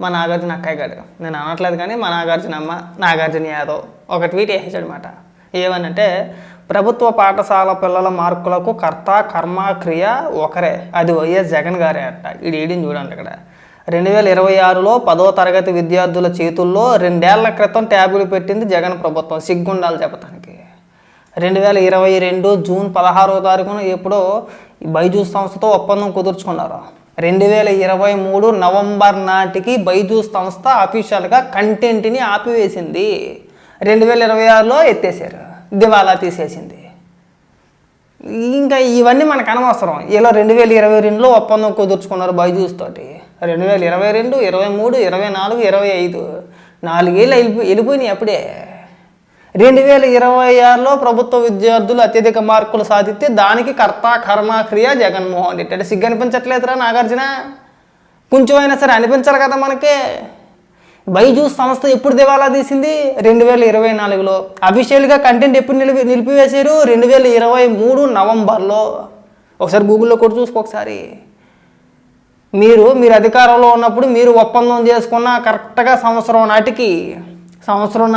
మా నాగార్జున అక్కయ్య గారు, నేను అనట్లేదు కానీ మా నాగార్జున అమ్మ నాగార్జున యాదవ్ ఒక ట్వీట్ వేసేసాడు అనమాట. ఏమనంటే, ప్రభుత్వ పాఠశాల పిల్లల మార్కులకు కర్త కర్మ క్రియ ఒకరే, అది వైఎస్ జగన్ గారే అంట. ఇది ఏడిని చూడండి ఇక్కడ. 2026లో 10వ తరగతి విద్యార్థుల చేతుల్లో 2 ఏళ్ల క్రితం ట్యాబులు పెట్టింది జగన్ ప్రభుత్వం. సిగ్గుండాలి చెప్పడానికి. 2022 జూన్ 16వ తారీఖున ఎప్పుడో బైజూస్ సంస్థతో ఒప్పందం కుదుర్చుకున్నారు. 2023 నవంబర్ నాటికి బైజూస్ సంస్థ అఫీషియల్గా కంటెంట్ని ఆపివేసింది. 2026లో ఎత్తేసారు, దివాలా తీసేసింది. ఇంకా ఇవన్నీ మనకు అనవసరం. ఇలా 2022లో ఒప్పందం కుదుర్చుకున్నారు బైజూస్ తోటి. 2022, 23, 24, 25 4 ఏళ్ళు వెళ్ళిపోయినాయి అప్పుడే. 2026లో ప్రభుత్వ విద్యార్థులు అత్యధిక మార్కులు సాధిస్తే దానికి కర్త కర్మ క్రియ జగన్మోహన్ రెడ్డి. అంటే సిగ్గు అనిపించట్లేదురా నాగార్జున? కొంచెం అయినా సరే అనిపించాలి కదా మనకి. బైజూస్ సంస్థ ఎప్పుడు దివాలా తీసింది? 2024లో. అఫీషియల్గా కంటెంట్ ఎప్పుడు నిలిపివేశారు? 2023 నవంబర్లో. ఒకసారి గూగుల్లో కూడా చూసుకోకసారి. మీరు అధికారంలో ఉన్నప్పుడు మీరు ఒప్పందం చేసుకున్న కరెక్ట్గా సంవత్సరం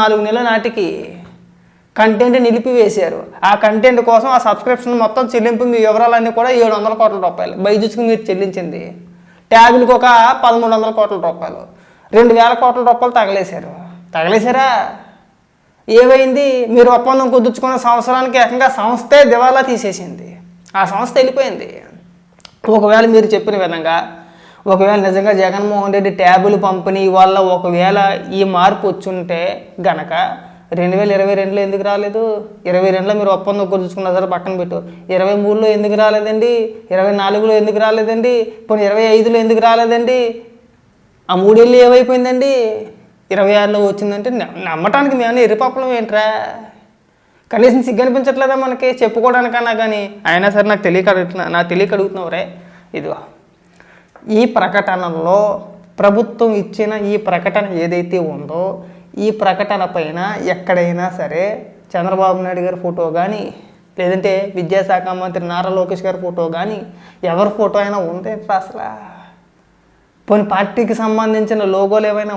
4 నెలల నాటికి కంటెంట్ నిలిపివేశారు. ఆ కంటెంట్ కోసం ఆ సబ్స్క్రిప్షన్ మొత్తం చెల్లింపు మీ వివరాలన్నీ కూడా 700 కోట్ల రూపాయలు బైజూస్కి మీరు చెల్లించింది. ట్యాబ్లకు ఒక 1300 కోట్ల రూపాయలు, 2000 కోట్ల రూపాయలు తగలేశారా? ఏమైంది? మీరు ఒప్పందం కుదుర్చుకున్న సంవత్సరానికి ఏకంగా సంస్థే దివాలా తీసేసింది. ఆ సంస్థ వెళ్ళిపోయింది. ఒకవేళ మీరు చెప్పిన విధంగా ఒకవేళ నిజంగా జగన్మోహన్ రెడ్డి ట్యాబులు పంపిణీ వల్ల ఒకవేళ ఈ మార్పు వచ్చుంటే గనక 2022లో ఎందుకు రాలేదు? 22లో మీరు ఒప్పందం కుదుర్చుకున్న సరే పక్కన పెట్టు. 23లో ఎందుకు రాలేదండి? 24లో ఎందుకు రాలేదండి? పోనీ 25లో ఎందుకు రాలేదండి? ఆ 3 ఏళ్ళు ఏమైపోయిందండి? 26లో వచ్చిందంటే నమ్మటానికి మేము ఎర్రిపప్పలం ఏంట్రా? కనీసం సిగ్గు అనిపించట్లేదా మనకి చెప్పుకోవడానికన్నా? కానీ అయినా సరే నాకు తెలియక అడుగుతున్నావురే. ఇదిగో ఈ ప్రకటనలో ప్రభుత్వం ఇచ్చిన ఈ ప్రకటన ఏదైతే ఉందో ఈ ప్రకటన పైన ఎక్కడైనా సరే చంద్రబాబు నాయుడు గారి ఫోటో కానీ లేదంటే విద్యాశాఖ మంత్రి నారా లోకేష్ గారి ఫోటో కానీ ఎవరి ఫోటో అయినా ఉంటే అసలు పోనీ పార్టీకి సంబంధించిన లోగోలు ఏమైనా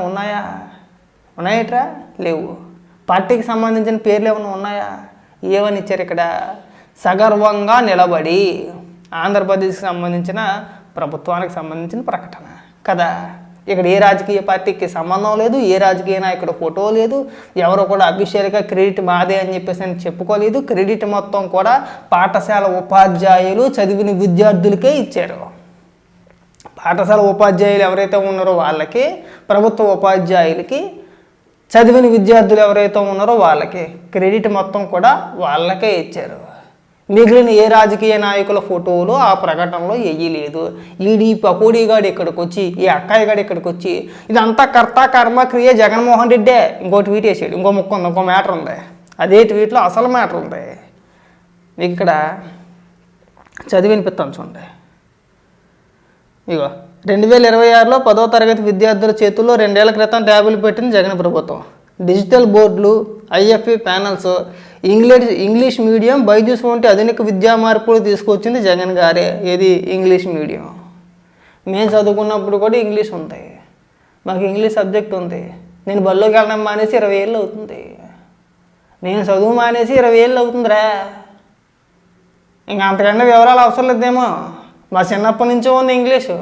ఉన్నాయట్రా? లేవు. పార్టీకి సంబంధించిన పేర్లు ఏమైనా ఉన్నాయా? ఏమని ఇచ్చారు ఇక్కడ? సగర్వంగా నిలబడి ఆంధ్రప్రదేశ్కి సంబంధించిన ప్రభుత్వానికి సంబంధించిన ప్రకటన కదా. ఇక్కడ ఏ రాజకీయ పార్టీకి సంబంధం లేదు, ఏ రాజకీయ నాయకుడు ఫోటో లేదు, ఎవరు కూడా అఫీషియల్గా క్రెడిట్ మాదే అని చెప్పేసి అని చెప్పుకోలేదు. క్రెడిట్ మొత్తం కూడా పాఠశాల ఉపాధ్యాయులు చదివిన విద్యార్థులకే ఇచ్చారు. పాఠశాల ఉపాధ్యాయులు ఎవరైతే ఉన్నారో వాళ్ళకి, ప్రభుత్వ ఉపాధ్యాయులకి, చదివిన విద్యార్థులు ఎవరైతే ఉన్నారో వాళ్ళకి క్రెడిట్ మొత్తం కూడా వాళ్ళకే ఇచ్చారు. మిగిలిన ఏ రాజకీయ నాయకుల ఫోటోలు ఆ ప్రకటనలో వేయలేదు. ఈడీ పకోడీగాడు ఇక్కడికి వచ్చి, ఈ అక్కాయి గాడు ఇక్కడికి వచ్చి ఇదంతా కర్త కర్మ క్రియ జగన్మోహన్ రెడ్డే ఇంకో ట్వీట్ వేసాడు. ఇంకో ముక్క ఉంది, ఇంకో మ్యాటర్ ఉంది. అదే ట్వీట్లో అసలు మ్యాటర్ ఉంది. మీకు ఇక్కడ చదివి వినిపిస్తాను చూడండి. ఇగో 2026లో 10వ తరగతి విద్యార్థుల చేతుల్లో 2 ఏళ్ల క్రితం ట్యాబులు పెట్టింది జగన్ ప్రభుత్వం. డిజిటల్ బోర్డులు, IFE panels, English medium, Byju's వంటి ఆధునిక విద్యా మార్పులు తీసుకొచ్చింది జగన్ గారే. ఏది? English medium. మేము చదువుకున్నప్పుడు కూడా ఇంగ్లీష్ ఉంది, మాకు ఇంగ్లీష్ సబ్జెక్ట్ ఉంది. నేను బళ్ళోకి వెళ్ళడం మానేసి 20 ఏళ్ళు అవుతుంది. నేను చదువు మానేసి 20 ఏళ్ళు అవుతుందిరా. ఇంకా అంతకన్నా వివరాలు అవసరం లేదేమో. మా చిన్నప్పటి నుంచో ఉంది ఇంగ్లీషు.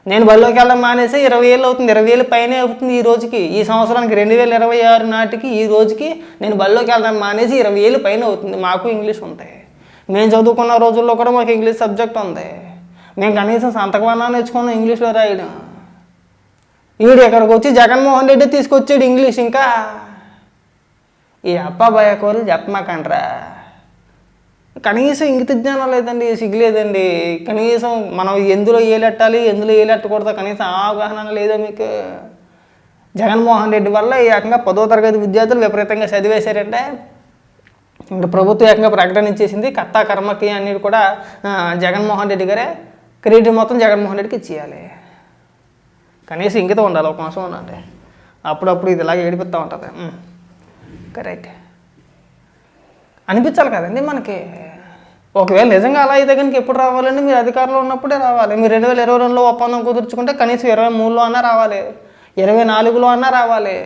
నేను బళ్ళోకి వెళ్ళడం మానేసి 20 ఏళ్ళు అవుతుంది. 20 ఏళ్ళు పైనే అవుతుంది ఈ రోజుకి. ఈ సంవత్సరానికి 2026 నాటికి ఈ రోజుకి నేను బళ్ళోకి వెళ్ళడం మానేసి 20 ఏళ్ళు పైన అవుతుంది. మాకు ఇంగ్లీష్ ఉంది. మేము చదువుకున్న రోజుల్లో కూడా మాకు ఇంగ్లీష్ సబ్జెక్ట్ ఉంది. మేము కనీసం సంతకమన్నా నేర్చుకున్నాం ఇంగ్లీష్లో రాయడం. వీడు ఎక్కడికి వచ్చి జగన్మోహన్ రెడ్డి తీసుకొచ్చాడు ఇంగ్లీష్. ఇంకా ఈ అప్పాబాయ కోరు చెప్పమాకండ్రా. కనీసం ఇంగిత జ్ఞానం లేదండి, సిగ్గులేదండి. కనీసం మనం ఎందులో ఏలెట్టాలి, ఎందులో ఏలెట్టకూడదు కనీసం అవగాహన లేదా మీకు? జగన్మోహన్ రెడ్డి వల్ల ఈ ఏకంగా 10వ తరగతి విద్యార్థులు విపరీతంగా చదివేశారంటే ఇంకా ప్రభుత్వం ఏకంగా ప్రకటన ఇచ్చేసింది. కర్త కర్మకి అన్నిటి కూడా జగన్మోహన్ రెడ్డి గారే, క్రెడిట్ మొత్తం జగన్మోహన్ రెడ్డికి ఇచ్చేయాలి. కనీసం ఇంకిత ఉండాలి, ఒక మాసం ఉండాలి. అప్పుడప్పుడు ఇది ఇలాగ ఏడిపిస్తూ ఉంటుంది. కరెక్ట్ అనిపించాలి కదండి మనకి. ఒకవేళ నిజంగా అలా అయితే కనుక ఎప్పుడు రావాలండి? మీరు అధికారంలో ఉన్నప్పుడే రావాలి. మీరు 2022లో ఒప్పందం కుదుర్చుకుంటే కనీసం 23లో అన్నా రావాలి. 24లో అన్నా రావాలి.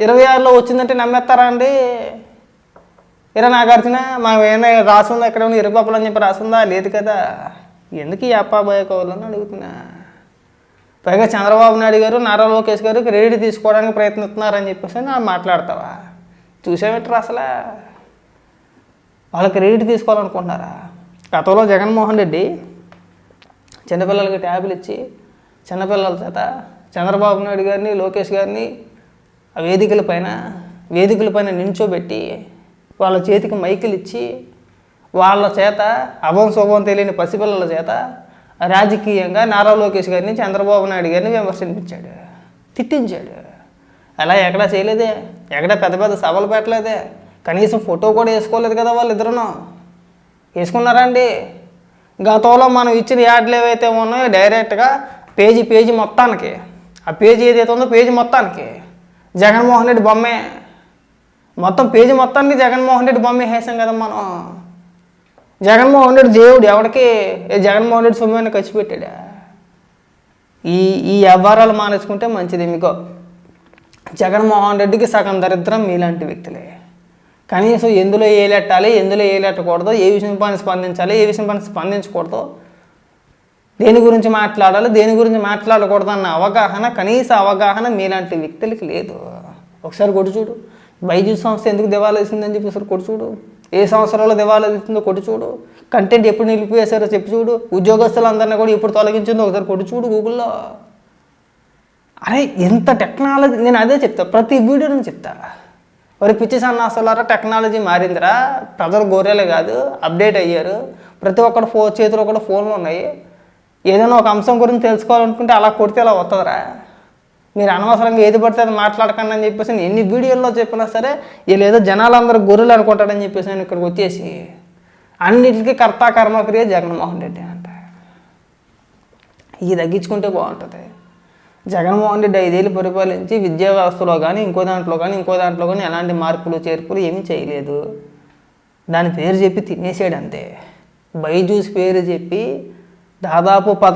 26లో వచ్చిందంటే నమ్మేస్తారా అండి? నాగార్జున మా ఏమైనా రాసుందా, ఎక్కడ ఉన్న ఇరుపప్పులు అని చెప్పి రాసుందా? లేదు కదా. ఎందుకు ఈ అప్పాబాయకోవాలని అడుగుతున్నా. పైగా చంద్రబాబు నాయుడు గారు, నారా లోకేష్ గారు క్రెడిట్ తీసుకోవడానికి ప్రయత్నిస్తున్నారని చెప్పేసి నా మాట్లాడతావా? చూసేవిట్రా అసలు వాళ్ళు క్రెడిట్ తీసుకోవాలనుకుంటున్నారా? గతంలో జగన్మోహన్ రెడ్డి చిన్నపిల్లలకి ట్యాబ్లు ఇచ్చి చిన్నపిల్లల చేత చంద్రబాబు నాయుడు గారిని, లోకేష్ గారిని ఆ వేదికల పైన నించోబెట్టి వాళ్ళ చేతికి మైకులు ఇచ్చి వాళ్ళ చేత అభం శుభం తెలియని పసిపిల్లల చేత రాజకీయంగా నారా లోకేష్ గారిని, చంద్రబాబు నాయుడు గారిని విమర్శించాడు, తిట్టించాడు. అలా ఎక్కడా చేయలేదే, ఎక్కడా పెద్ద పెద్ద సభలు పెట్టలేదే, కనీసం ఫోటో కూడా వేసుకోలేదు కదా వాళ్ళిద్దరును. వేసుకున్నారా అండి? గతంలో మనం ఇచ్చిన యాడ్లు ఏవైతే ఉన్నాయో డైరెక్ట్గా పేజీ మొత్తానికి, ఆ పేజీ ఏదైతే ఉందో పేజీ మొత్తానికి జగన్మోహన్ రెడ్డి బొమ్మే, మొత్తం పేజీ మొత్తానికి జగన్మోహన్ రెడ్డి బొమ్మే వేసాం కదా మనం. జగన్మోహన్ రెడ్డి దేవుడు ఎవరికి? జగన్మోహన్ రెడ్డి సొమ్ముని ఖర్చు పెట్టాడా? ఈ వ్యవహారాలు మానేసుకుంటే మంచిది. మీకు జగన్మోహన్ రెడ్డికి సగం దరిద్రం మీలాంటి వ్యక్తులే. కనీసం ఎందులో ఏలెట్టాలి, ఎందులో ఏలెట్టకూడదు, ఏ విషయం పైన స్పందించాలి, ఏ విషయం పైన స్పందించకూడదు, దేని గురించి మాట్లాడాలి, దేని గురించి మాట్లాడకూడదు అన్న అవగాహన, కనీస అవగాహన మీలాంటి వ్యక్తులకి లేదు. ఒకసారి కొట్టి చూడు, బైజూస్ సంస్థ ఎందుకు దివాలా వేసిందని చెప్పి ఒకసారి కొట్టి చూడు, ఏ సంవత్సరాల్లో దివాలా వేసిందో కొట్టి చూడు, కంటెంట్ ఎప్పుడు నిలిపివేశారో చెప్పి చూడు, ఉద్యోగస్తులందరినీ కూడా ఎప్పుడు తొలగించిందో ఒకసారి కొట్టి చూడు గూగుల్లో. అరే ఎంత టెక్నాలజీ, నేను అదే చెప్తా, ప్రతి వీడియోని చెప్తా. మరి పిచ్చి సన్నాసులారా టెక్నాలజీ మారిందిరా, ప్రజలు గొర్రెలే కాదు, అప్డేట్ అయ్యారు. ప్రతి ఒక్కటి చేతిలో కూడా ఫోన్లు ఉన్నాయి. ఏదైనా ఒక అంశం గురించి తెలుసుకోవాలనుకుంటే అలా కొడితే అలా వస్తుందిరా. మీరు అనవసరంగా ఏది పడితే అది మాట్లాడకండి అని చెప్పేసి నేను ఎన్ని వీడియోల్లో చెప్పినా సరే వీళ్ళు ఏదో జనాలందరూ గొర్రెలు అనుకుంటాడని చెప్పేసి నేను ఇక్కడికి వచ్చేసి అన్నిటికీ కర్త కర్మక్రియ జగన్మోహన్ రెడ్డి అంట. ఇది తగ్గించుకుంటే బాగుంటుంది. జగన్మోహన్ రెడ్డి 5 ఏళ్ళు పరిపాలించి విద్యా వ్యవస్థలో కానీ ఇంకో దాంట్లో కానీ ఎలాంటి మార్పులు చేర్పులు ఏమీ చేయలేదు. దాని పేరు చెప్పి తినేసాడు అంతే. బైజూస్ పేరు చెప్పి దాదాపు